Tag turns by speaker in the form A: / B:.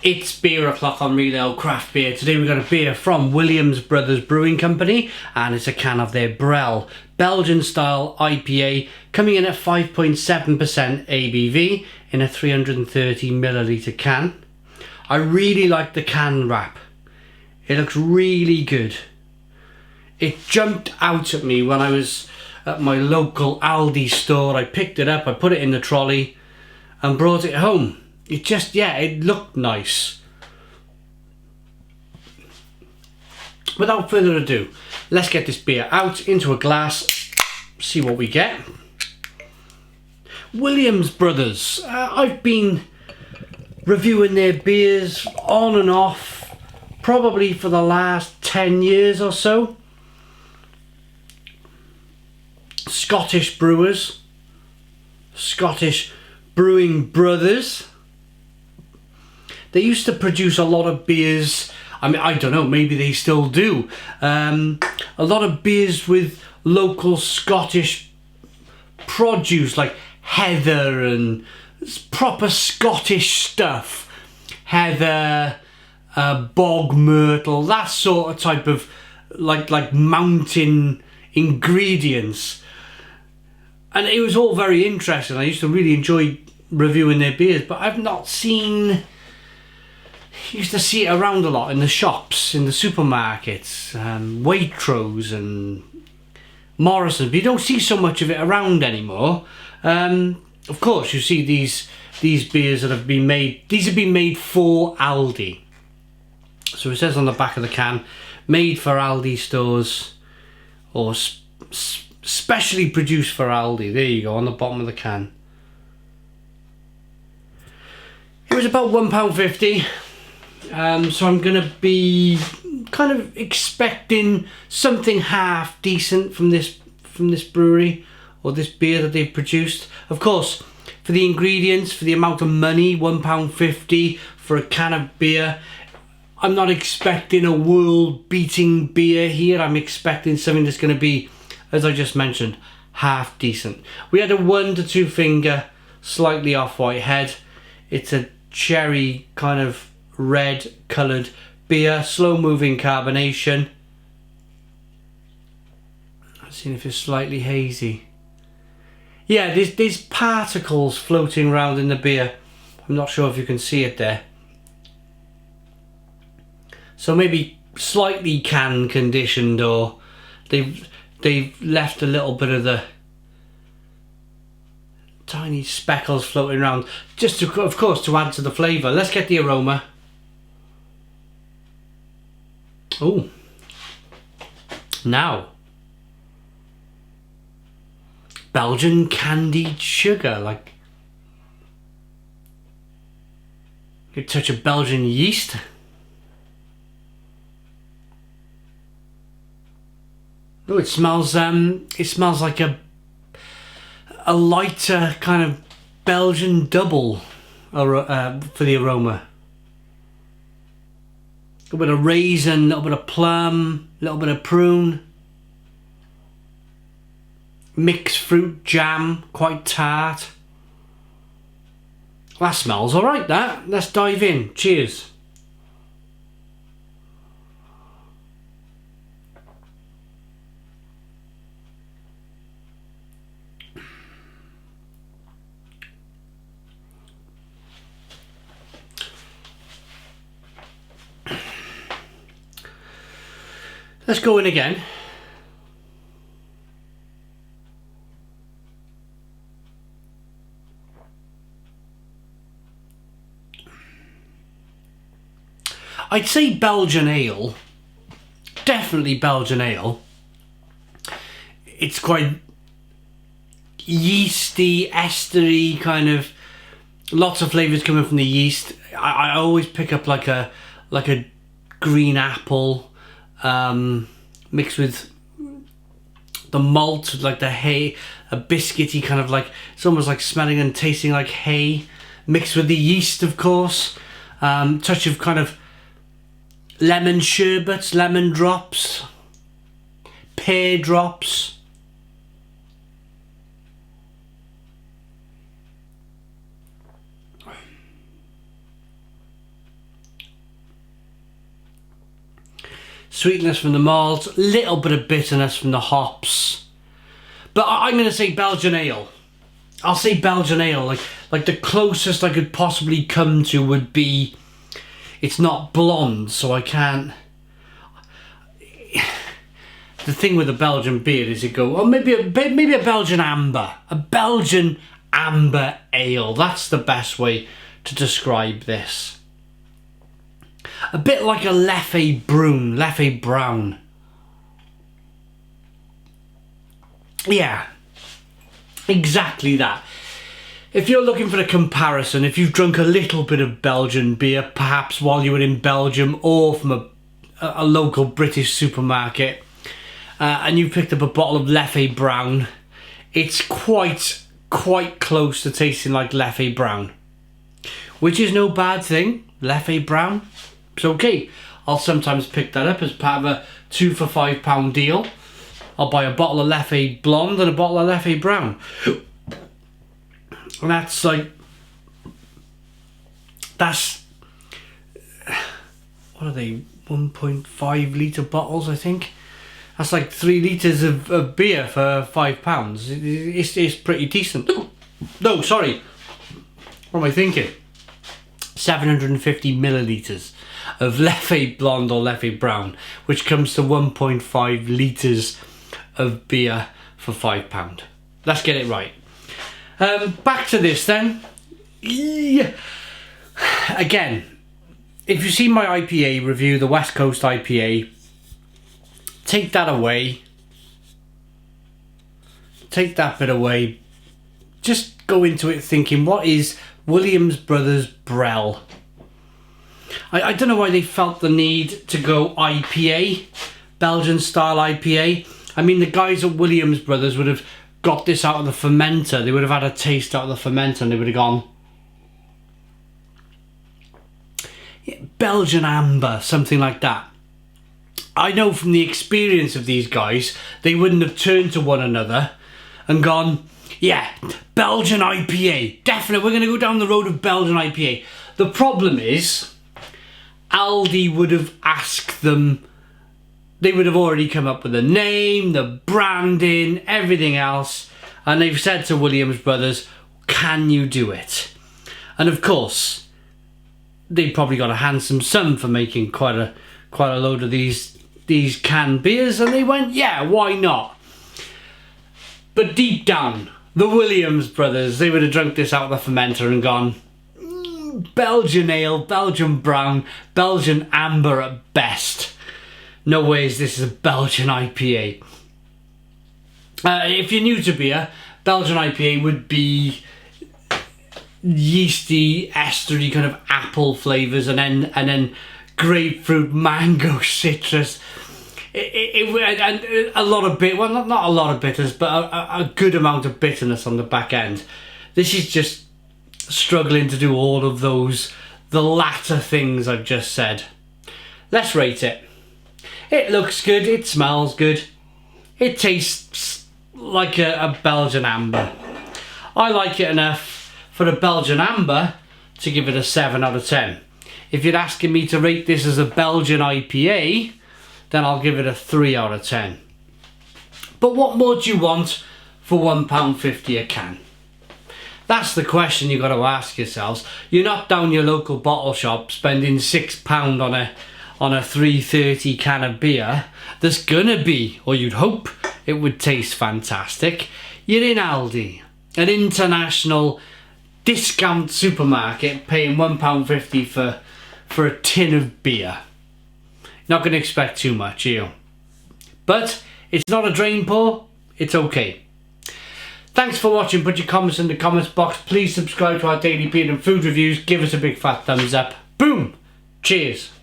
A: It's beer o'clock on Real Ale Craft Beer. Today we've got a beer from Williams Brothers Brewing Company, and it's a can of their Brel Belgian style IPA, coming in at 5.7% ABV in a 330 milliliter can. I really like the can wrap. It looks really good. It jumped out at me when I was at my local Aldi store. I picked it up, I put it in the trolley and brought it home. It just, yeah, it looked nice. Without further ado, let's get this beer out into a glass, see what we get. Williams Brothers, I've been reviewing their beers on and off probably for the last 10 years or so. Scottish brewers, Scottish Brewing Brothers. They used to produce a lot of beers. I mean, I don't know, maybe they still do. A lot of beers with local Scottish produce, like heather and proper Scottish stuff. Heather, bog myrtle, that sort of type of like mountain ingredients. And it was all very interesting. I used to really enjoy reviewing their beers, but I've not seen... Used to see it around a lot in the shops, in the supermarkets, Waitrose and Morrison's, but you don't see so much of it around anymore. Of course, you see these beers that have been made. These have been made for Aldi. So it says on the back of the can, made for Aldi stores, or specially produced for Aldi. There you go, on the bottom of the can. It was about £1.50. So I'm gonna be kind of expecting something half decent from this brewery or this beer that they've produced. Of course, for the ingredients, for the amount of money, £1.50 for a can of beer, I'm not expecting a world-beating beer here. I'm expecting something that's going to be, as I just mentioned, half decent. We had a 1 to 2 finger, slightly off-white head. It's a cherry kind of red coloured beer, slow moving carbonation. Let's see if it's slightly hazy. Yeah, there's particles floating around in the beer. I'm not sure if you can see it there. So maybe slightly can conditioned, or they've left a little bit of the tiny speckles floating around, just to, of course, to add to the flavour. Let's get the aroma. Oh, now Belgian candied sugar, like a touch of Belgian yeast. Oh, it smells like a lighter kind of Belgian double for the aroma. A little bit of raisin, a little bit of plum, a little bit of prune. Mixed fruit jam, quite tart. That smells alright, that. Let's dive in. Cheers. Let's go in again. I'd say Belgian ale. Definitely Belgian ale. It's quite yeasty, estery, kind of lots of flavours coming from the yeast. I always pick up like a green apple. Mixed with the malt, like the hay, a biscuity kind of, like it's almost like smelling and tasting like hay, mixed with the yeast, of course. Touch of kind of lemon sherbets, lemon drops, pear drops. sweetness from the malt, little bit of bitterness from the hops. But I'm going to say Belgian ale. I'll say Belgian ale. Like the closest I could possibly come to would be, it's not blonde, so I can't. The thing with a Belgian beer is you go, oh, maybe a Belgian amber. A Belgian amber ale. That's the best way to describe this. A bit like a Leffe Brown. Yeah, exactly that. If you're looking for a comparison, if you've drunk a little bit of Belgian beer, perhaps while you were in Belgium or from a local British supermarket, and you picked up a bottle of Leffe Brown, it's quite close to tasting like Leffe Brown, which is no bad thing. Leffe Brown, it's okay. I'll sometimes pick that up as part of a 2 for £5 deal. I'll buy a bottle of Leffe Blonde and a bottle of Leffe Brown. And that's like, that's, what are they, 1.5 litre bottles, I think. That's like 3 litres of beer for £5. It's pretty decent. No, sorry. What am I thinking? 750 millilitres of Leffe Blonde or Leffe Brown, which comes to 1.5 litres of beer for £5. Let's get it right. Back to this then. Again, if you've seen my IPA review, the West Coast IPA, take that away. Take that bit away. Just go into it thinking, what is Williams Brothers Brel? I don't know why they felt the need to go IPA, Belgian style IPA. I mean, the guys at Williams Brothers would have got this out of the fermenter. They would have had a taste out of the fermenter and they would have gone, yeah, Belgian amber, something like that. I know from the experience of these guys, they wouldn't have turned to one another and gone, yeah, Belgian IPA, definitely, we're going to go down the road of Belgian IPA. The problem is, Aldi would have asked them, they would have already come up with the name, the branding, everything else, and they've said to Williams Brothers, can you do it? And of course, they probably got a handsome sum for making quite a load of these canned beers, and they went, yeah, why not? But deep down, the Williams Brothers, they would have drunk this out of the fermenter and gone, Belgian ale, Belgian brown, Belgian amber at best. No ways this is a Belgian IPA. If you're new to beer, Belgian IPA would be yeasty, estery kind of apple flavours, and then grapefruit, mango, citrus. And a lot of bit, well, not a lot of bitters, but a good amount of bitterness on the back end. This is just struggling to do all of those, the latter things I've just said. Let's rate it. It looks good, it smells good, it tastes like a Belgian amber. I like it enough for a Belgian amber to give it a 7 out of 10. If you're asking me to rate this as a Belgian IPA, then I'll give it a 3 out of 10. But what more do you want for £1.50 a can? That's the question you've got to ask yourselves. You're not down your local bottle shop spending £6 on a 3.30 can of beer. There's gonna be, or you'd hope it would taste fantastic. You're in Aldi, an international discount supermarket, paying £1.50 for a tin of beer. Not going to expect too much, you. But it's not a drain pour, it's okay. Thanks for watching. Put your comments in the comments box. Please subscribe to our daily beer and food reviews. Give us a big fat thumbs up. Boom! Cheers.